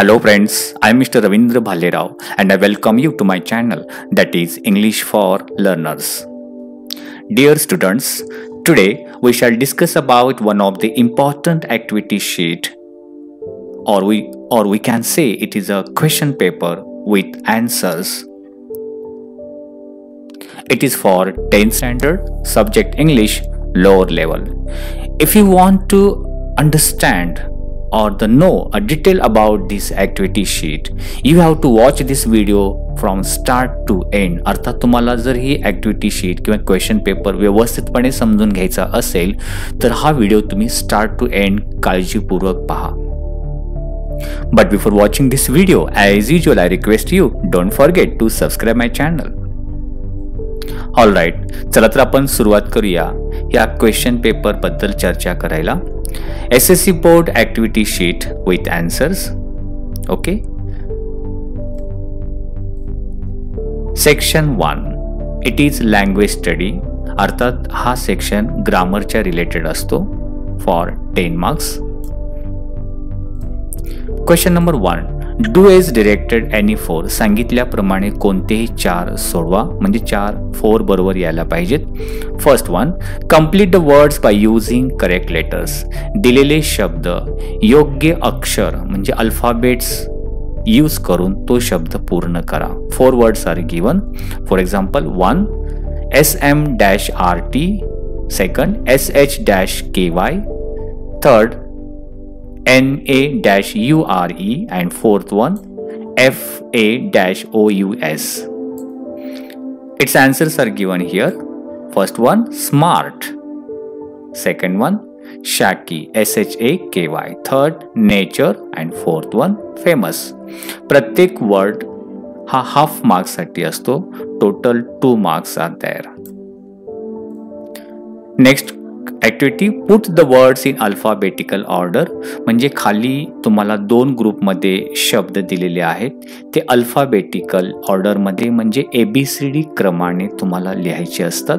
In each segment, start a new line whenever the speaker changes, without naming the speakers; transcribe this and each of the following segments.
Hello friends, I am Mr. Ravindra Bhalerao and I welcome you to my channel that is English for Learners. Dear students, today we shall discuss about one of the important activity sheet or we can say it is a question paper with answers. It is for 10th standard subject English lower level. If you want to understand or know a detail about this activity sheet, you have to watch this video from start to end. अर्थात तुम्हाला जर ही activity sheet किंवा question paper व्यवस्थितपणे समजून घ्यायचा असेल तर हा व्हिडिओ तुम्ही स्टार्ट टू एंड काळजीपूर्वक पहा. But before watching this video, as usual I request you don't forget to subscribe my channel. Alright, चला तर आपण सुरुवात करूया या क्वेश्चन पेपर बद्दल चर्चा करायला. SSC board activity sheet with answers. Okay. Section 1. It is language study. अर्थात हा सेक्शन ग्रामरच्या रिलेटेड असतो for 10 marks. Question number 1. Do as directed any 4. सांगितल्याप्रमाणे कोणतेही 4 सोडवा, म्हणजे 4 बरोबर यायला पाहिजेत. First one, complete the words by using correct letters. दिलेले शब्द योग्य अक्षर म्हणजे अल्फाबेट्स यूज करून तो शब्द पूर्ण करा. 4 words are given. For example 1 SM-RT, second SH-KY, third NA-URE and fourth one FA-OUS. Its answers are given here. First one smart, second one shaky, SHAKY, third nature and fourth one famous. प्रत्येक word हा half marks साठी असतो. Total 2 marks are there. Next activity, put the words in alphabetical order. म्हणजे खाली तुम्हाला 2 ग्रुपमध्ये शब्द दिलेले आहेत, ते अल्फाबेटिकल ऑर्डरमध्ये म्हणजे ABCD क्रमाने तुम्हाला लिहायचे असतात,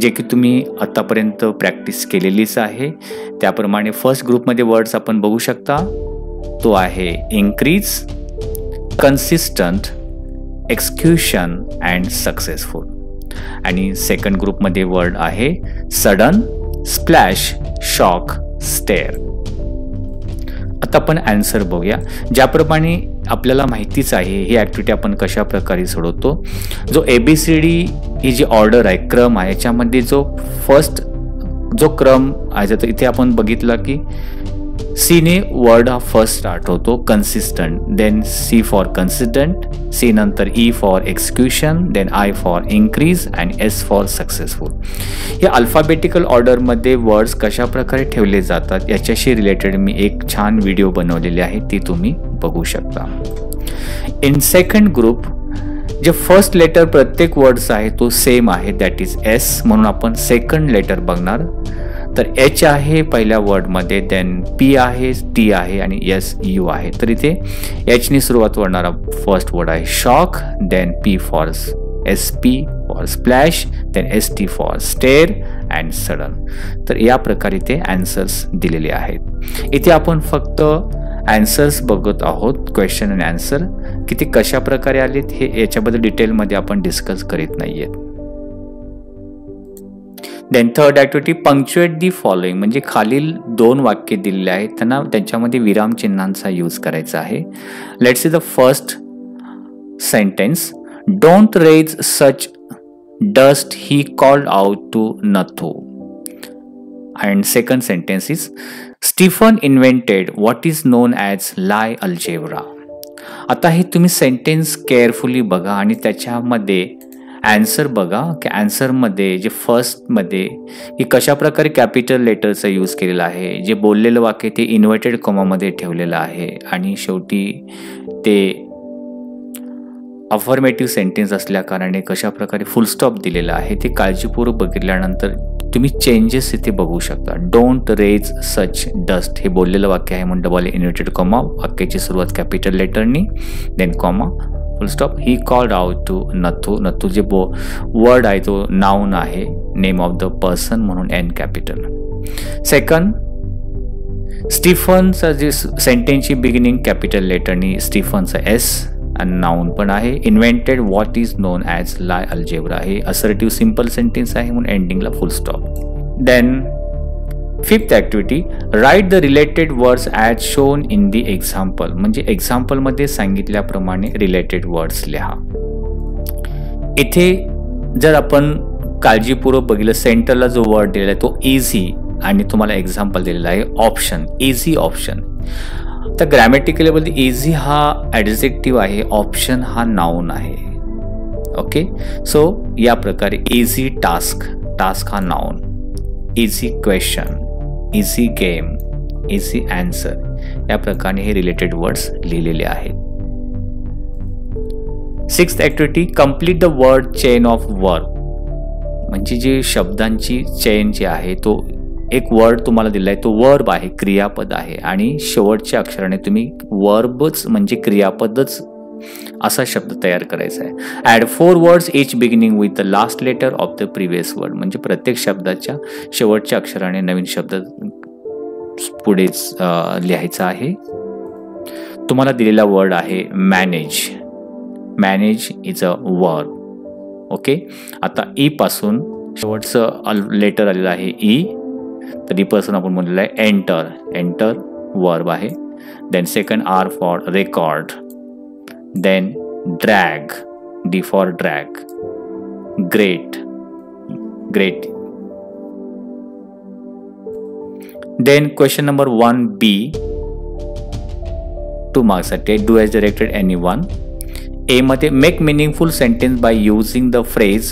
जे की तुम्ही आतापर्यंत प्रॅक्टिस केलेलीच आहे. त्याप्रमाणे फर्स्ट ग्रुपमध्ये वर्ड्स आपण बघू शकता, तो आहे increase, consistent, execution and successful. आणि सेकंड ग्रुपमध्ये वर्ड आहे सडन, स्प्लॅश, शॉक, स्टेअर. आता आपण आन्सर बघूया. ज्याप्रमाणे आपल्याला माहितीच आहे ही ॲक्टिव्हिटी आपण कशा प्रकारे सोडवतो. जो ABCD ही जी ऑर्डर आहे, क्रम आहे, याच्यामध्ये जो फर्स्ट जो क्रम आहे तर इथे आपण बघितला की C ने वर्ड हा फर्स्ट स्टार्ट होतो, consistent, then C for consistent, C नंतर E for execution, then I for increase and S for successful. या अल्फाबेटिकल ऑर्डरमध्ये वर्ड्स कशा प्रकारे ठेवले जातात याच्याशी रिलेटेड मी एक छान व्हिडिओ बनवलेली आहे, ती तुम्ही बघू शकता. इन सेकंड ग्रुप जे फर्स्ट लेटर प्रत्येक वर्ड्स आहे तो सेम आहे, दॅट इज S, म्हणून आपण सेकंड लेटर बघणार. तर H आहे पहिल्या वर्डमध्ये, देन P आहे, T आहे आणि SU आहे. तर इथे H ने सुरुवात होणारा फर्स्ट वर्ड आहे shock, then P for SP for splash, then ST for stair and sudden. तर या प्रकारे ते आन्सर्स दिलेले आहेत. इथे आपण फक्त आन्सर्स बघत आहोत, क्वेश्चन अँड आन्सर. की ते कशा प्रकारे आलेत हे याच्याबद्दल डिटेलमध्ये आपण डिस्कस करीत नाहीयेत. Then third activity, punctuate the following. म्हणजे खालील 2 वाक्य दिलेले आहेत, त्यांच्यामध्ये विरामचिन्हांचा यूज करायचा आहे. Let's see the first sentence, don't raise such dust he called out to Nathu. And second sentence is Stephen invented what is known as lie algebra. आता हे तुम्ही सेंटेन्स केअरफुली बघा आणि त्याच्यामध्ये आन्सर बघा की आन्सरमध्ये जे फर्स्टमध्ये की कशा प्रकारे कॅपिटल लेटरचा यूज केलेला आहे, जे बोललेलं वाक्य ते इन्व्हर्टेड कॉमामध्ये ठेवलेलं आहे आणि शेवटी ते अफर्मेटिव्ह सेंटेन्स असल्याकारणे कशा प्रकारे फुल स्टॉप दिलेला आहे ते काळजीपूर्वक बघितल्यानंतर तुम्ही चेंजेस इथे बघू शकता. डोंट रेज सच डस्ट हे बोललेलं वाक्य आहे म्हणून डबल इन्व्हर्टेड कॉमा, वाक्याची सुरुवात कॅपिटल लेटरनी, then comma, full stop. He called out to Nathu. Nathu जे वर्ड आहे तो नाउन आहे, नेम ऑफ द पर्सन म्हणून N कॅपिटल. सेकंड स्टीफनचं जे सेंटेन्सची बिगिनिंग कॅपिटल लेटरनी स्टीफनचा एस आणि नाउन पण आहे. Invented what is known as lie algebra हे असर्टिव्ह सिम्पल सेंटेन्स आहे म्हणून एंडिंगला full stop. Then fifth activity, write the related words as shown in the example. म्हणजे एक्झाम्पलमध्ये सांगितल्याप्रमाणे रिलेटेड वर्ड्स लिहा. इथे जर आपण काळजीपूर्वक बघितलं, सेंटरला जो वर्ड दिलेला आहे तो इझी आणि तुम्हाला एक्झाम्पल दिलेला आहे ऑप्शन, इझी ऑप्शन. तर ग्रॅमॅटिकली बोलते इझी हा ॲडजेक्टिव्ह आहे, ऑप्शन हा नाउन आहे. ओके, सो या प्रकारे इझी टास्क, टास्क हा noun, easy question, easy game, easy answer, या प्रकारे हे रिलेटेड वर्ड्स लिहिलेले आहेत. Sixth activity, complete the word chain of verb. म्हणजे जे शब्दांची चेन जी आहे, तो एक वर्ड तुम्हाला दिला आहे, तो वर्ब आहे, क्रियापद आहे आणि शेवटच्या अक्षराने तुम्ही वर्बच म्हणजे क्रियापदच असा शब्द तयार करायचा आहे. Add 4 words each beginning with the last letter of the previous word. म्हणजे प्रत्येक शब्दाच्या शेवटच्या अक्षराने नवीन शब्द पुढेच लिहायचा आहे. तुम्हाला दिलेला वर्ड आहे manage. Manage is a verb. Okay, आता ई पासून शेवटचं लेटर आलेलं आहे ई, तर ई पासून आपण म्हणलेलं आहे एंटर. एंटर वर्ब आहे. Then second R for record. Then drag, D for drag. Great, great. Then question number 1B, 2 मार्क्ससाठी. Do as directed anyone. A मध्ये make meaningful sentence by using the phrase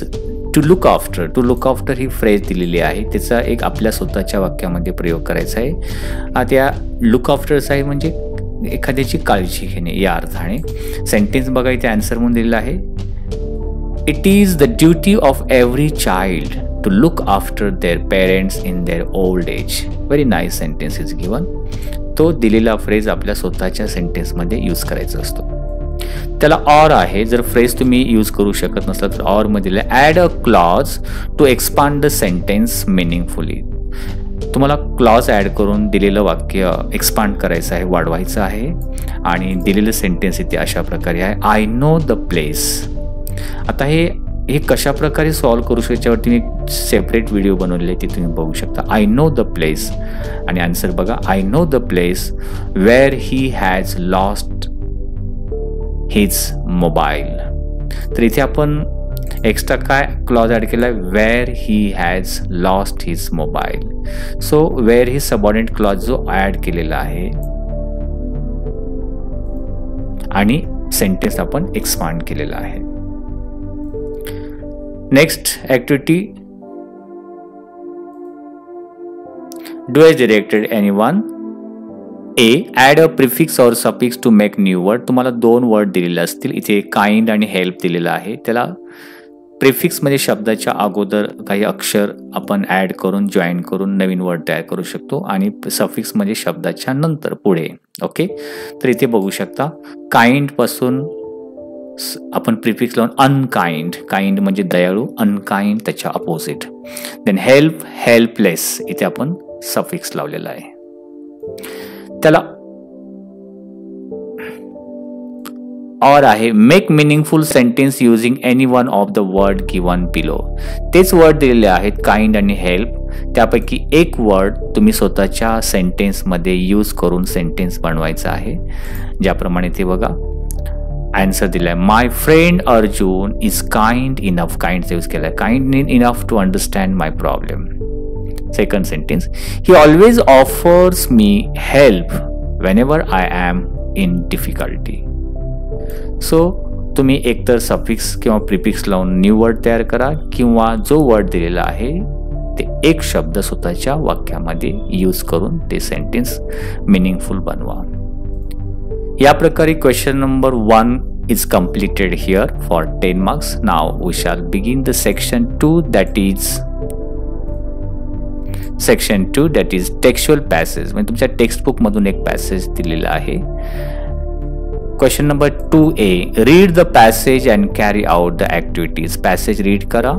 to look after. To look after ही phrase दिलेली आहे, त्याचा एक आपल्या स्वतःच्या वाक्यामध्ये प्रयोग करायचा आहे. त्या लुक आफ्टरचा आहे म्हणजे एखाद्याची काळजी घेणे या अर्थाने. सेंटेन्स बघा इथे आन्सर म्हणून दिलेला आहे. It is the duty of every child to look after their parents in their old age. Very nice sentence is given. तो दिलेला फ्रेज आपल्या स्वतःच्या सेंटेन्समध्ये यूज करायचा असतो. त्याला ऑर आहे. जर फ्रेज तुम्ही यूज करू शकत नसला तर ऑर मध्ये add a clause to expand the sentence meaningfully. तुम्हाला क्लॉज ॲड करून दिलेलं वाक्य एक्सपांड करायचं आहे, वाढवायचं आहे. आणि दिलेलं सेंटेन्स इथे अशा प्रकारे आहे, आय नो द प्लेस. आता हे कशा प्रकारे सॉल्व्ह करू शकतो याच्यावरती मी सेपरेट व्हिडिओ बनवलेले, ते तुम्ही बघू शकता. आय नो द प्लेस आणि आन्सर बघा, I know the place where he has lost his mobile. तर इथे आपण एक्स्ट्रा काय क्लॉज ॲड केला, where he has lost his mobile. So where ही सबऑर्डिनेट क्लॉज जो ॲड केलेला आहे आणि सेंटेन्स आपण एक्सपांड केलेला आहे. Next activity, do as directed anyone. A, add a prefix or suffix to make new word. तुम्हाला 2 वर्ड दिलेले असतील. इथे काइंड आणि हेल्प दिलेला आहे. त्याला प्रिफिक्स म्हणजे शब्दाच्या अगोदर काही अक्षर आपण ॲड करून जॉईन करून नवीन वर्ड तयार करू शकतो आणि सफिक्स म्हणजे शब्दाच्या नंतर पुढे. ओके, तर इथे बघू शकता काइंड पासून आपण प्रिफिक्स लावून अनकाइंड. काइंड म्हणजे दयाळू, अनकाइंड त्याच्या अपोजिट. देन हेल्प, हेल्पलेस, इथे आपण सफिक्स लावलेला आहे. त्याला और आहे make meaningful sentence using any one of the word given below. तेच वर्ड दिलेले आहेत काइंड आणि हेल्प. त्यापैकी एक वर्ड तुम्ही स्वतःच्या सेंटेन्समध्ये यूज करून सेंटेन्स बनवायचा आहे. ज्याप्रमाणे ते बघा आन्सर दिलाय, my friend Arjun is kind enough. काइंडचा यूज केलाय, kind enough to understand my problem. Second sentence, he always offers me help whenever I am in difficulty. So तुम्ही एकतर सफिक्स किंवा प्रिफिक्स लावून न्यू वर्ड तयार करा किंवा जो वर्ड दिलेला आहे ते एक शब्द स्वतःच्या वाक्यामध्ये यूज करून ते सेंटेन्स मिनिंगफुल बनवा. या प्रकारे question number 1 is completed here for 10 marks. Now we shall begin the section 2, that is textual passage. म्हणजे तुमच्या टेक्स्टबुक मधून एक पॅसेज दिलेला आहे. Question number 2A, read the passage and carry out the activities. Passage read करा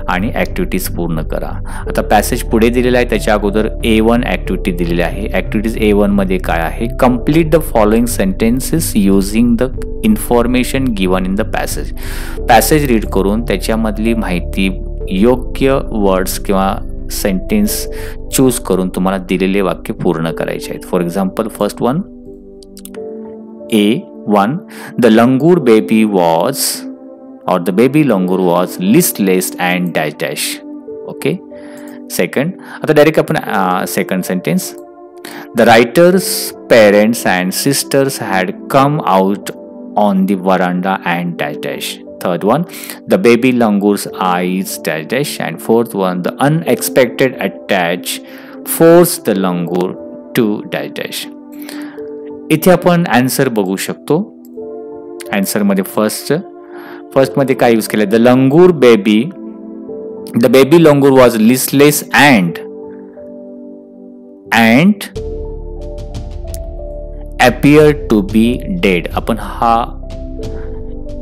आणि activities पूर्ण करा. आता पॅसेज पुढे दिलेला आहे, त्याच्या अगोदर A1 ॲक्टिव्हिटी दिलेली आहे. ॲक्टिव्हिटीज A1 मध्ये काय आहे? Complete the following sentences using the information given in the passage. Passage read करून त्याच्यामधली माहिती योग्य वर्ड्स किंवा सेंटेन्स चूज करून तुम्हाला दिलेले वाक्य पूर्ण करायचे आहेत. For example first one A1, the langur baby was, or the baby langur was listless and dash dash. Okay. Second, आता डायरेक्ट आपण second sentence, the writer's parents and sisters had come out on the veranda and dash dash. Third one, the baby langur's eyes dash dash. And fourth one, the unexpected attack forced the langur to dash dash. इथे आपण answer बघू शकतो. Answer मध्ये first मध्ये काय use केलं? The baby langur was listless and appear to be dead. आपण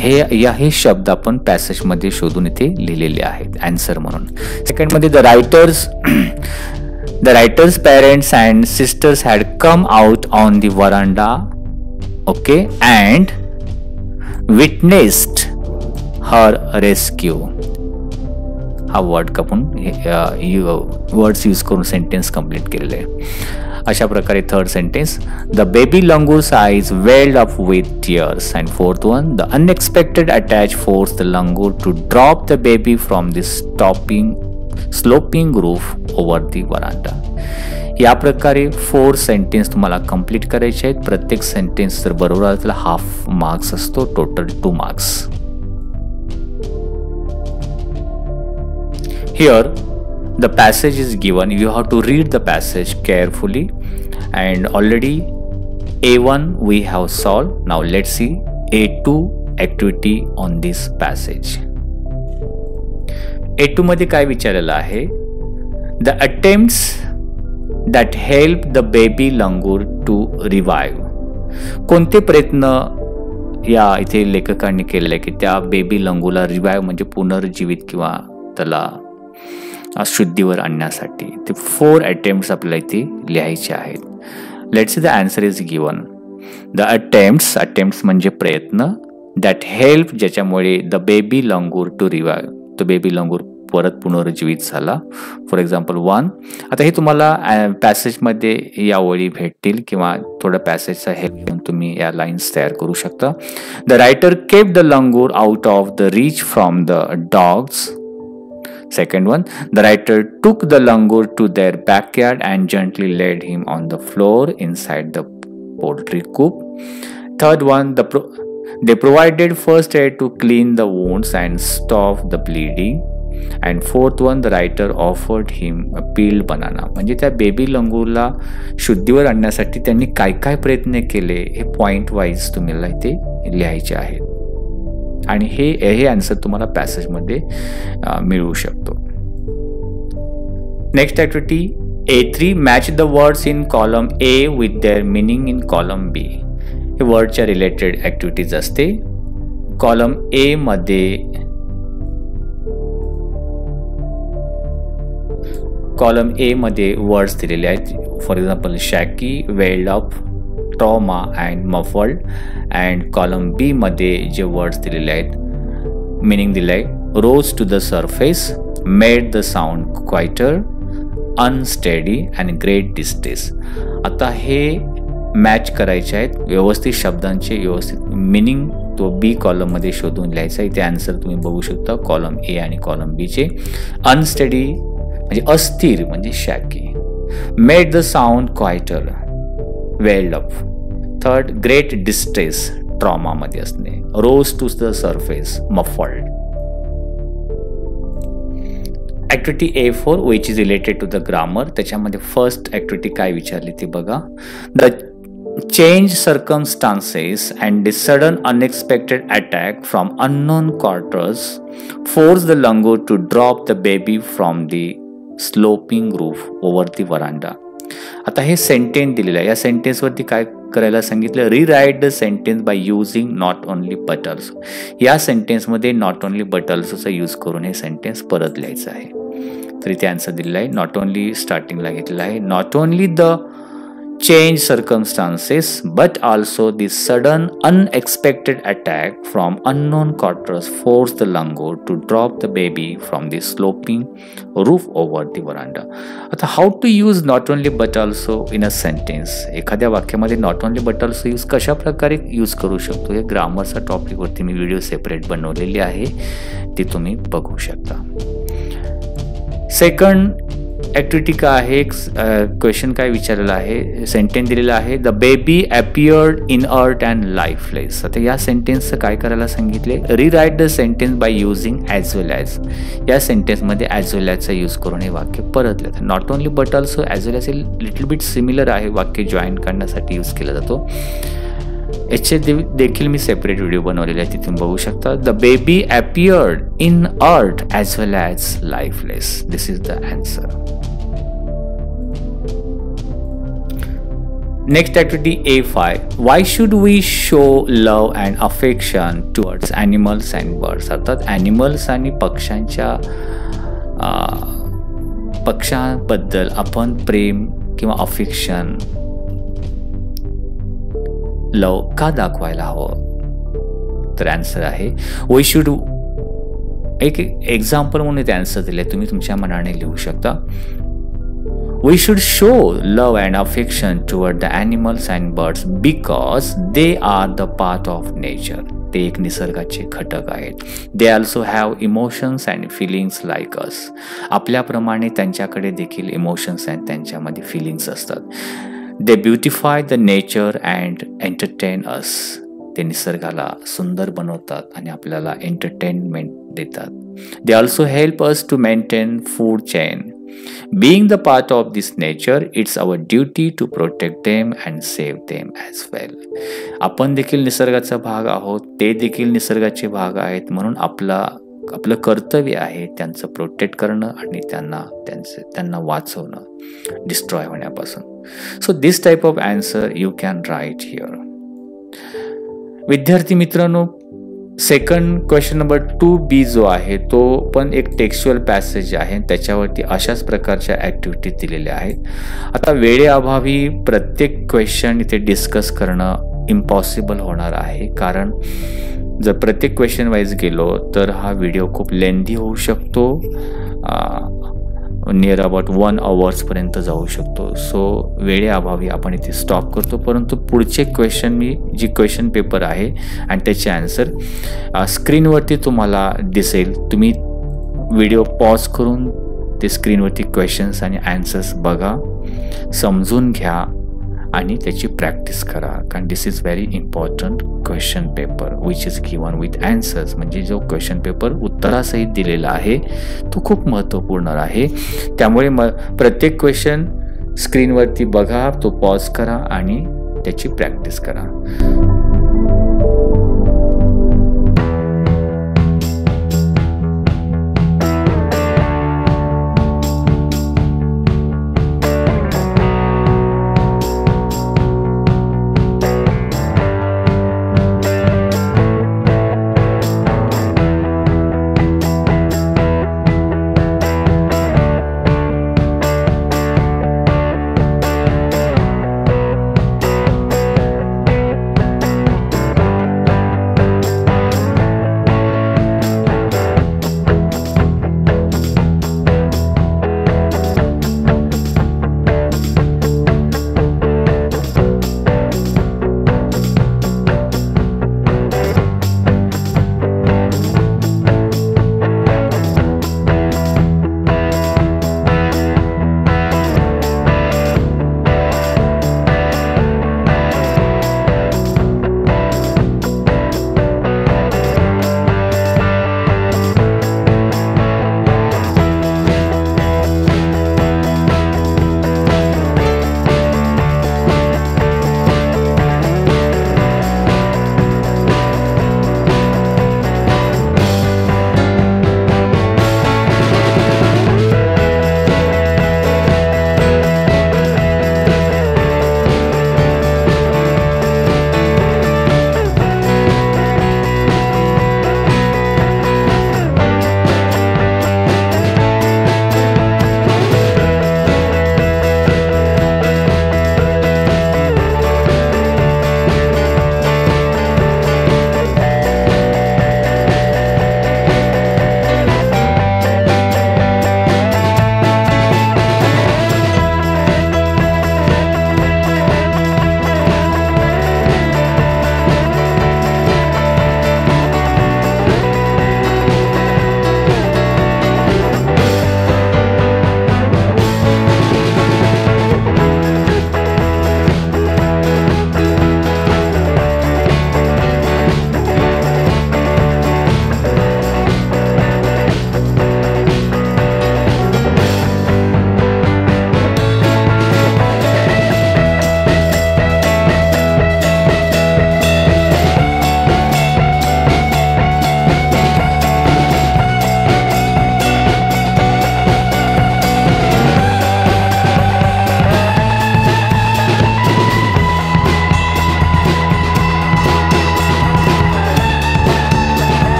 हे शब्द आपण पॅसेज मध्ये शोधून इथे लिहिलेले आहेत आन्सर म्हणून. सेकंड मध्ये The writer's parents and sisters had come out on the veranda, okay, and witnessed her rescue. हा वर्ड कापून वर्ड्स यूज करून सेंटेन्स कंप्लीट केलेले आहे. अशा प्रकारे third sentence, the baby langur's eyes welled up with tears. And fourth one, the unexpected attack force the langur to drop the baby from the sloping roof over the veranda. या प्रकारे 4 sentence तुम्हाला complete करायचे आहेत. प्रत्येक sentence जर बरोबर आला तर हाफ मार्क्स असतो, total 2 marks. Here the passage is given. You have to read the passage carefully, and already A1 we have solved. Now let's see A2 activity on this passage. A2 मध्ये काय विचारलेलं आहे? The attempts that help the baby langur to revive. कोणते प्रयत्न या इथे लेखकांनी केलेले की त्या बेबी लंगूला रिवाइव्ह म्हणजे पुनर्जीवित किंवा त्याला शुद्धीवर आणण्यासाठी. ते 4 अटेम्प्ट्स आपल्याला इथे लिहायचे आहेत. Let's see the answer is given. The attempts म्हणजे प्रयत्न, दॅट हेल्प ज्याच्यामुळे the baby langur to revive, तो बेबी लंगूर परत पुनर्जीवित झाला. For example 1. आता हे तुम्हाला पॅसेजमध्ये या ओळी भेटतील किंवा थोडं पॅसेजचा हेल्प घेऊन तुम्ही या लाईन्स तयार करू शकता. The writer kept the langur out of the reach from the dogs. Second one, the writer took the langur to their backyard and gently laid him on the floor inside the poultry coop. Third one, they provided first aid to clean the wounds and stop the bleeding. And fourth one, the writer offered him a peeled banana. म्हणजे त्या baby लंगूरला शुद्धीवर आणण्यासाठी त्यांनी काय काय प्रयत्न केले हे point wise तुम्हाला इथे लिहायचे आहेत. आणि हे आन्सर तुम्हाला पॅसेजमध्ये मिळू शकतो. Next activity A3, match the words in column A with their meaning in column B. हे वर्डच्या रिलेटेड ॲक्टिव्हिटीज असते. कॉलम A मध्ये वर्ड्स दिलेले आहेत. For example shaky, welled up, trauma and muffled. And column B मध्ये जे words दिलेले आहेत मिनिंग दिलं आहे, rose to the surface, made the sound quieter, unsteady and great distress. आता हे मॅच करायचे आहेत व्यवस्थित शब्दांचे व्यवस्थित मिनिंग तो B कॉलममध्ये शोधून लिहायचा. इथे आन्सर तुम्ही बघू शकता कॉलम A आणि कॉलम B चे. अनस्टेडी म्हणजे अस्थिर म्हणजे shaky, made the sound quieter, welled up. Third, great distress trauma मध्ये असणे, rose to the surface, muffled. Activity A4 which is related to the grammar. त्याच्यामध्ये फर्स्ट ॲक्टिव्हिटी काय विचारली ती बघा. The change circumstances and the sudden unexpected attack from unknown quarters force the langur to drop the baby from the sloping roof over the वरांडा. आता हे sentence दिलेलं आहे, या सेंटेन्सवरती काय करायला सांगितलं, rewrite the sentence by using not only but also. या सेंटेन्समध्ये not only but ऑल्सोचा use करून हे सेंटेन्स परत लिहायचं आहे. तर इथे आन्सर दिलेला आहे, नॉट ओनली स्टार्टिंगला घेतलेला आहे, not only the change circumstances but also the sudden unexpected attack from unknown quarters forced the langur to drop the baby from the sloping roof over the veranda. आता how to use not only but also in a sentence, एखाद्या वाक्यामध्ये not only but also use कशा प्रकारे use करू शकतो, हे ग्रामरचा टॉपिकवरती मी video separate बनवलेली आहे, ती तुम्ही बघू शकता. सेकंड ॲक्टिव्हिटी काय आहे, क्वेश्चन काय विचारलेला आहे, सेंटेन्स दिलेला आहे, the baby appeared inert and lifeless. आता या सेंटेन्सचं काय करायला सांगितले, rewrite the sentence by using as well as. या सेंटेन्समध्ये ॲज वेल ॲजचा यूज करून हे वाक्य परत लिहितात. Not only but also as well as हे लिटल बिट सिमिलर आहे, वाक्य जॉईन करण्यासाठी यूज केला जातो. याचे देखील मी सेपरेट व्हिडिओ बनवलेले आहे, तिथून बघू शकता. The baby appeared inert as well as lifeless. This is the answer. Next activity A5. Why should we show love and affection towards animals and birds? अर्थात ॲनिमल्स आणि पक्ष्यांबद्दल आपण प्रेम किंवा अफेक्शन, लव का दाखवायला हवं? तर आन्सर आहे, वी शुड. एक एक्झाम्पल म्हणून ते आन्सर दिले, तुम्ही तुमच्या मनाने लिहू शकता. We should show love and affection toward the animals and birds because they are the part of nature. ते एक निसर्गाचे घटक आहेत. They also have emotions and feelings like us. आपल्याप्रमाणे त्यांच्याकडे देखील इमोशन्स आणि त्यांच्यामध्ये फिलिंग्स असतात. They beautify the nature and entertain us. ते निसर्गाला सुंदर बनवतात आणि आपल्याला एंटरटेनमेंट देतात. They also help us to maintain food chain. Being the part of this nature, it's our duty to protect them and save them as well. आपण देखील निसर्गाचा भाग आहोत, ते देखील निसर्गाचे भाग आहेत, म्हणून आपलं कर्तव्य आहे त्यांचं प्रोटेक्ट करणं आणि त्यांना वाचवणं डिस्ट्रॉय होण्यापासून. So this type of answer you can write here. विद्यार्थी मित्रांनो, सेकंड क्वेश्चन नंबर 2B जो आहे तो पण एक टेक्स्च्युअल पॅसेज आहे, त्याच्यावरती अशाच प्रकारच्या ॲक्टिव्हिटी दिलेल्या आहेत. आता वेळेअभावी प्रत्येक क्वेश्चन इथे डिस्कस करणं इम्पॉसिबल होणार आहे, कारण जर प्रत्येक क्वेश्चन वाईज गेलो तर हा व्हिडिओ खूप लेंदी होऊ शकतो, नियर अबाउट 1 आवर्सपर्यंत जाऊ शकतो. सो वेळेअभावी आपण इथे स्टॉप करतो, परंतु पुढचे क्वेश्चन मी जी क्वेश्चन पेपर आहे आणि त्याचे आन्सर स्क्रीनवरती तुम्हाला दिसेल. तुम्ही व्हिडिओ पॉज करून ते स्क्रीनवरती क्वेश्चन्स आणि आन्सर्स बघा, समजून घ्या आणि त्याची प्रॅक्टिस करा, कारण this is very important question paper which is given with answers. म्हणजे जो क्वेश्चन पेपर उत्तरासहित दिलेला आहे तो खूप महत्त्वपूर्ण आहे. त्यामुळे प्रत्येक क्वेश्चन स्क्रीनवरती बघा, तो पॉज करा आणि त्याची प्रॅक्टिस करा.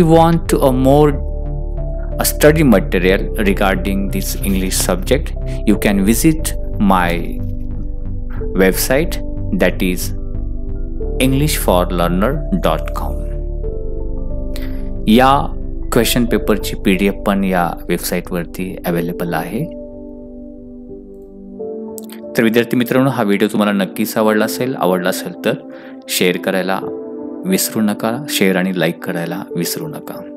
you want to a study material regarding this English subject, you can visit my website, that is englishforlearner.com. या क्वेश्चन पेपरची PDF पण या वेबसाईटवरती अवेलेबल आहे. तर विद्यार्थी मित्रांनो, हा व्हिडिओ तुम्हाला नक्कीच आवडला असेल तर शेअर करायला विसरू नका, शेअर आणि लाईक करायला विसरू नका.